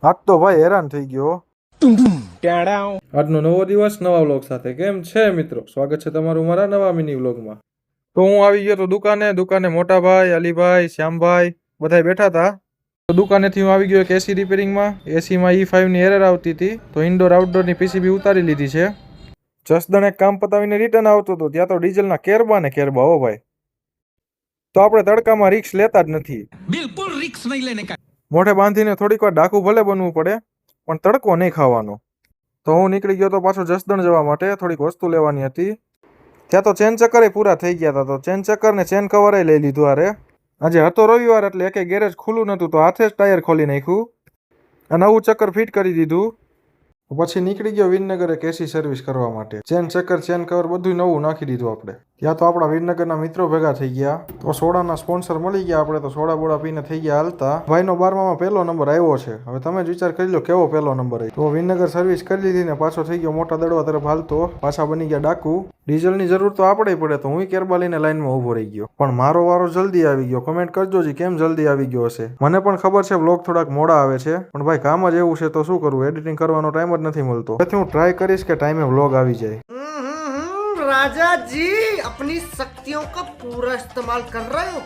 આજ તો ભાઈ હેરાન થઈ ગયો. આજનો નવો દિવસ નવા વ્લોગ સાથે. કેમ છે મિત્રો? સ્વાગત છે તમારું મારા નવા મિની વ્લોગમાં. તો હું આવી ગયો તો દુકાને મોટા ભાઈ, અલીભાઈ, શ્યામભાઈ બધા બેઠા હતા. તો દુકાનેથી હું આવી ગયો એક એસી રિપેરિંગમાં. એસીમાં E5 ની એરર આવતી હતી, તો ઇન્ડોર આઉટડોરની પીસીબી ઉતારી લીધી છે. જસદણ એક કામ પતાવીને રિટર્ન આવતો હતો, ત્યાં તો ડીઝલના કેરબા ને કેરબા. હો ભાઈ, તો આપણે તડકામાં રિક્સ લેતા જ નથી. બિલકુલ રિક્સ નહીં લેને કા. મોઢે બાંધીને થોડીક વાર ડાકુ ભલે બનવું પડે, પણ તડકો નહીં ખાવાનો. તો હું નીકળી ગયો તો પાછો જસદણ જવા માટે. થોડીક વસ્તુ લેવાની હતી. ત્યાં તો ચેન ચક્કરે પૂરા થઈ ગયા હતા, તો ચેન ચક્કર ને ચેન કવરે લઈ લીધું. હારે આજે હતો રવિવાર એટલે એકે ગેરેજ ખુલ્લું નહોતું, તો હાથે જ ટાયર ખોલી નાખ્યું અને નવું ચક્કર ફિટ કરી દીધું. પછી નીકળી ગયો વિનનગર એક એસી સર્વિસ કરવા માટે. ચેન ચક્કર, ચેન કવર બધું નવું નાખી દીધું આપણે. ત્યાં તો આપણા વિનનગરના મિત્રો ભેગા થઈ ગયા, તો સોડાના સ્પોન્સર મળી ગયા. આપણે તો સોડા બોડા પીને થઈ ગયા હાલતા. ભાઈનો 12માં પહેલો નંબર આવ્યો છે. હવે તમે જ વિચાર કરી લો કેવો પહેલો નંબર આવ્યો. તો વિનનગર સર્વિસ કરી લીધી ને પાછો થઈ ગયો મોટા દડવા તરફ હાલતો. પાછા બની ગયા ડાકુ. ડીઝલની જરૂર તો આપણે પડે, તો હું કેરબા લઈને લાઈનમાં ઊભો રહી ગયો. પણ મારો વારો જલ્દી આવી ગયો. કમેન્ટ કરજો જી કેમ જલ્દી આવી ગયો હશે. મને પણ ખબર છે વ્લોગ થોડાક મોડા આવે છે, પણ ભાઈ કામ જ એવું છે તો શું કરવું, એડિટિંગ કરવાનો ટાઈમ જ નથી મળતો. તેથી હું ટ્રાય કરીશ કે ટાઈમે વ્લોગ આવી જાય. राजा जी अपनी शक्तियों का पूरा इस्तेमाल कर रहे हो.